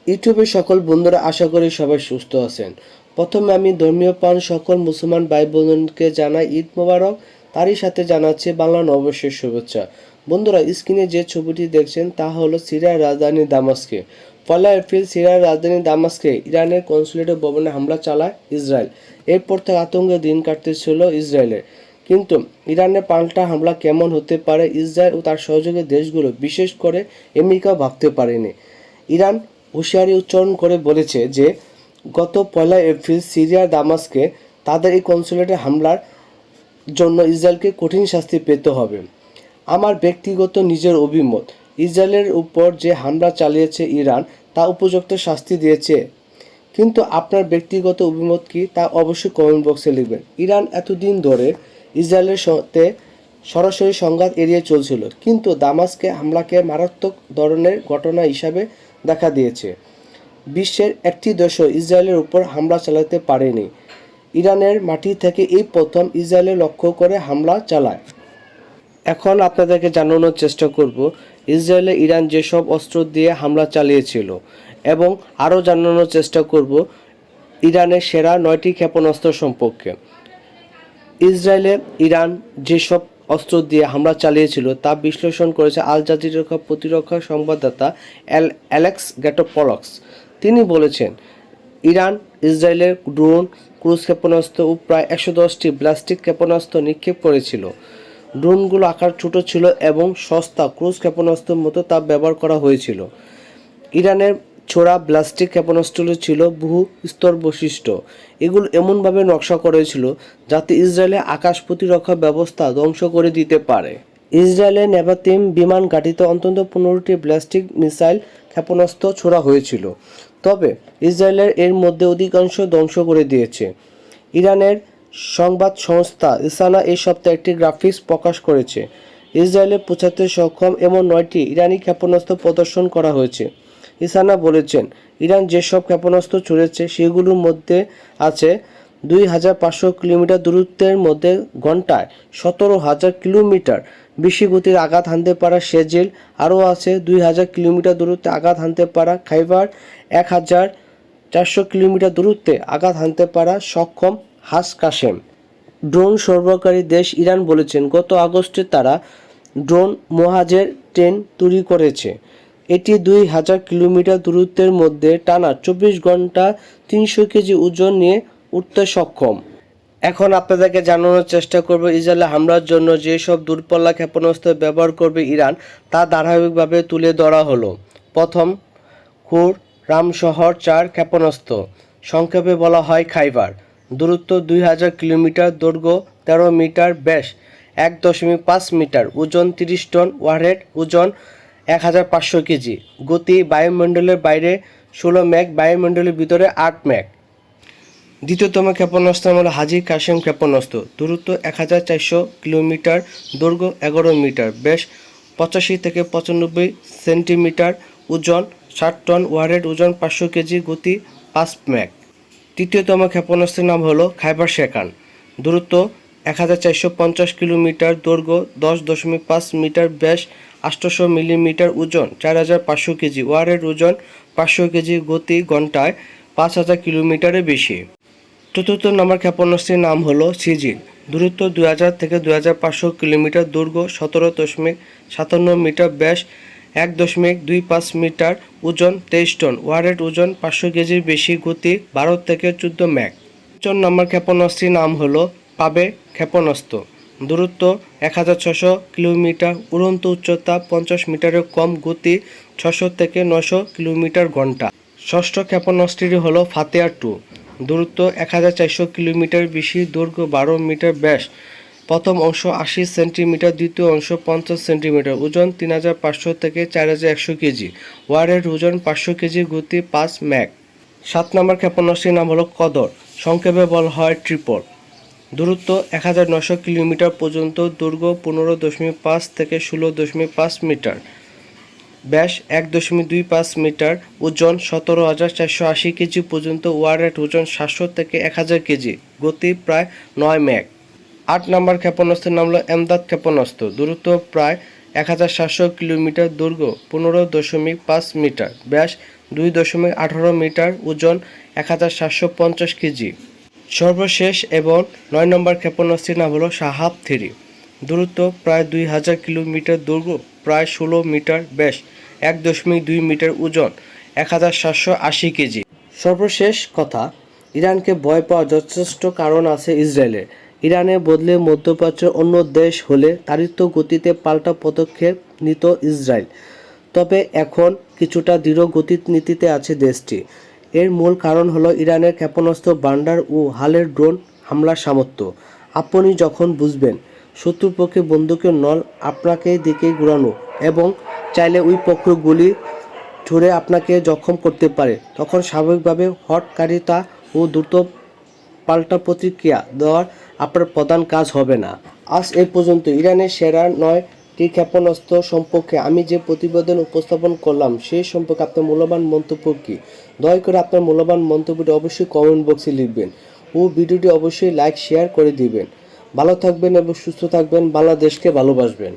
ইউটিউবের সকল বন্ধুরা আশা করি সবাই সুস্থ আছেন। প্রথমে আমি ধর্মীয় প্রাণ সকল মুসলমান ভাই বোনকে জানাই ঈদ মোবারক। তারই সাথে জানাচ্ছি বাংলা নববর্ষের শুভেচ্ছা। বন্ধুরা, স্ক্রিনে যে ছবিটি দেখছেন তা হলো সিরিয়ার রাজধানী দামাস্কে। 1 এপ্রিল সিরিয়ার রাজধানী দামাস্কে ইরানের কনসুলেট ভবনে হামলা চালায় ইসরায়েল। এরপর থেকে আতঙ্কে দিন কাটতেছিল ইসরায়েলের। কিন্তু ইরানের পাল্টা হামলা কেমন হতে পারে ইসরায়েল ও তার সহযোগী দেশগুলো, বিশেষ করে আমেরিকাও ভাবতে পারেনি। ইরান হুঁশিয়ারি উচ্চারণ করে বলেছে যে গত 1 এপ্রিল সিরিয়ার দামাস্কে তাদের এই কনসুলেটে হামলার জন্য ইসরায়েলকে কঠিন শাস্তি পেতে হবে। আমার ব্যক্তিগত নিজের অভিমত, ইসরায়েলের উপর যে হামলা চালিয়েছে ইরান তা উপযুক্ত শাস্তি দিয়েছে। কিন্তু আপনার ব্যক্তিগত অভিমত কি তা অবশ্যই কমেন্ট বক্সে লিখবেন। ইরান এতদিন ধরে ইসরায়েলের সাথে সরাসরি সংঘাত এড়িয়ে চলছিল, কিন্তু দামাস্কে হামলাকে মারাত্মক ধরনের ঘটনা হিসাবে দেখা দিয়েছে। বিশ্বের একটি দেশও ইসরায়েলের উপর হামলা চালাতে পারেনি। ইরানের মাটি থেকে এই প্রথম ইসরায়েলে লক্ষ্য করে হামলা চালায়। এখন আপনাদেরকে জানানোর চেষ্টা করব ইসরায়েলে ইরান যেসব অস্ত্র দিয়ে হামলা চালিয়েছিল, এবং আরও জানানোর চেষ্টা করব ইরানের সেরা 9টি ক্ষেপণাস্ত্র সম্পর্কে। ইসরায়েলে ইরান যেসব অস্ত্র দিয়ে হামলা চালিয়েছিল তা বিশ্লেষণ করেছে আল জাজিরার প্রতিরক্ষা সংবাদদাতা অ্যালেক্স গ্যাটোপলক্স। তিনি বলেছেন, ইরান ইসরায়েলের ড্রোন, ক্রুজ ক্ষেপণাস্ত্র ও প্রায় 110টি ব্যালিস্টিক ক্ষেপণাস্ত্র নিক্ষেপ করেছিল। ড্রোনগুলো আকার ছোট ছিল এবং সস্তা ক্রুজ ক্ষেপণাস্ত্রের মতো তা ব্যবহার করা হয়েছিল। ইরানের ছোড়া ব্যালিস্টিক ক্ষেপণাস্ত্রগুলো ছিল বহু স্তর বৈশিষ্ট্য। এগুলো এমনভাবে নকশা করেছিল যাতে ইসরায়েলের আকাশ প্রতিরক্ষা ব্যবস্থা ধ্বংস করে দিতে পারে। ইসরায়েলের নেভাতিম বিমান ঘাঁটিতে অন্তত 15টি ব্যালিস্টিক মিসাইল ক্ষেপণাস্ত্র ছোড়া হয়েছিল, তবে ইসরায়েলের এর মধ্যে অধিকাংশ ধ্বংস করে দিয়েছে। ইরানের সংবাদ সংস্থা ইসানা এই সপ্তাহে একটি গ্রাফিক্স প্রকাশ করেছে। ইসরায়েলে পৌঁছাতে সক্ষম এমন 9টি ইরানি ক্ষেপণাস্ত্র প্রদর্শন করা হয়েছে। ইসানা বলেছেন, ইরান যেসব ক্ষেপণাস্ত্র ছুড়েছে সেগুলোর মধ্যে আছে 2500 কিলোমিটার দূরত্বের মধ্যে ঘন্টায় 17,000 কিলোমিটার বেশি গতির আঘাত হানতে পারা শেজিল, আরও আছে 2000 কিলোমিটার দূরত্বে আঘাত হানতে পারা খাইবার, 1400 কিলোমিটার দূরত্বে আঘাত হানতে পারা সক্ষম হাস কাশেম। ড্রোন সরবরাহকারী দেশ ইরান বলেছেন, গত আগস্টে তারা ড্রোন মোহাজের 10 তৈরি করেছে। এটি 2000 কিলোমিটার দূরত্বের মধ্যে টানা 24 ঘন্টা 300 কেজি ওজন নিয়ে উঠতে সক্ষম। এখন আপনাদেরকে জানানোর চেষ্টা করব ইসরায়েলে হামলার জন্য যেসব দূরপাল্লা ক্ষেপণাস্ত্র ব্যবহার করবে ইরান তা ধারাবাহিকভাবে তুলে ধরা হলো। প্রথম, খুর রামশহর 4 ক্ষেপণাস্ত্র, সংক্ষেপে বলা হয় খাইবার। দূরত্ব 2000 কিলোমিটার, দৈর্ঘ্য 13 মিটার, ব্যাস 1.5 মিটার, ওজন 30 টন, ওয়ারহেড ওজন 1500 কেজি, গতি বায়ুমণ্ডলের বাইরে 16 ম্যাক, বায়ুমণ্ডলের ভিতরে 8 ম্যাক। দ্বিতীয়তম ক্ষেপণাস্ত্র হল হাজি কাশেম ক্ষেপণাস্ত্র। দূরত্ব 1400 কিলোমিটার, দৈর্ঘ্য 11 মিটার, ব্যাস 85 থেকে 95 সেন্টিমিটার, ওজন 60 টন, ওয়ারহেড ওজন 500 কেজি, গতি 5 ম্যাক। তৃতীয়তম ক্ষেপণাস্ত্রের নাম হলো খাইবার শেকান। দূরত্ব 1450 কিলোমিটার, দৈর্ঘ্য 10.5 মিটার, ব্যাস 800 মিলিমিটার, ওজন 4500 কেজি, ওয়ারহেড ওজন 500 কেজি, গতি ঘন্টায় 5000 কিলোমিটারের বেশি। চতুর্থ নম্বর ক্ষেপণাস্ত্রের নাম হলো সিজিল। দূরত্ব 2000 থেকে 2500 কিলোমিটার, দৈর্ঘ্য 17.57 মিটার, ব্যাস 1.25 মিটার, ওজন 23 টন, ওয়ারহেড ওজন 500 কেজির বেশি, গতি 12 থেকে 14 ম্যাক। 4 নম্বর ক্ষেপণাস্ত্রের নাম হলো পাবে ক্ষেপণাস্ত্র। দূরত্ব 1600 কিলোমিটার, উড়ন্ত উচ্চতা 50 মিটারের কম, গতি 600 থেকে 900 কিলোমিটার ঘন্টা। ষষ্ঠ ক্ষেপণাস্ত্রটি হলো ফাতেয়া 2। দূরত্ব 1400 কিলোমিটার বেশি, দৈর্ঘ্য 12 মিটার, ব্যাস প্রথম অংশ 80 সেন্টিমিটার, দ্বিতীয় অংশ 50 সেন্টিমিটার, ওজন 3500 থেকে 4100 কেজি, ওয়ারহেড ওজন 500 কেজি, গতি 5 ম্যাক। 7 নম্বর ক্ষেপণাস্ত্রের নাম হলো কদর, সংক্ষেপে বলা হয় ট্রিপল। দূরত্ব 1900 কিলোমিটার পর্যন্ত, দৈর্ঘ্য 15.5 থেকে 16.5 মিটার, ব্যাস 1.25 মিটার, ওজন 17,480 কেজি পর্যন্ত, ওয়ারহেড ওজন 700 থেকে 1000 কেজি, গতি প্রায় 9 ম্যাক। 8 নম্বর ক্ষেপণাস্ত্রের নাম হলো এমদাদ ক্ষেপণাস্ত্র। দূরত্ব প্রায় 1700 কিলোমিটার, দৈর্ঘ্য 15.5 মিটার, ব্যাস 2.18 মিটার, ওজন 1750 কেজি। সর্বশেষ এবং 9 নম্বর ক্ষেপণাস্ত্রের নাম হলো শাহাব-3। দূরত্ব প্রায় 2000 কিলোমিটার, দৈর্ঘ্য প্রায় 16 মিটার, ব্যাস 1.2 মিটার, ওজন 1780 কেজি। সর্বশেষ কথা, ইরানকে ভয় পাওয়ার যথেষ্ট কারণ আছে ইসরায়েলের। ইরানের বদলে মধ্যপ্রাচ্যের অন্য দেশ হলে তাড়িত গতিতে পাল্টা পদক্ষেপ নিত ইসরায়েল। তবে এখন কিছুটা দৃঢ় গতির নীতিতে আছে দেশটি। এর মূল কারণ হলো ইরানের ক্ষেপণাস্ত্র ভান্ডার ও হালের ড্রোন হামলার সামর্থ্য। আপনি যখন বুঝবেন শত্রুপক্ষে বন্দুকের নল আপনাকে দিকেই ঘোরানো এবং চাইলে ওই পক্ষ গুলি ছুড়ে আপনাকে জখম করতে পারে, তখন স্বাভাবিকভাবে হঠকারিতা ও দ্রুত পাল্টা প্রতিক্রিয়া দেওয়ার আপনার প্রধান কাজ হবে না। আজ এই পর্যন্ত ইরানের সেরা 9টি ক্ষেপণাস্ত্র সম্পর্কে আমি যে প্রতিবেদন উপস্থাপন করলাম সেই সম্পর্কে আপনার মূল্যবান মন্তব্য কী? দয়া করে আপনার মূল্যবান মন্তব্যটি অবশ্যই কমেন্ট বক্সে লিখবেন ও ভিডিওটি অবশ্যই লাইক শেয়ার করে দিবেন। ভালো থাকবেন এবং সুস্থ থাকবেন, বাংলাদেশকে ভালোবাসবেন।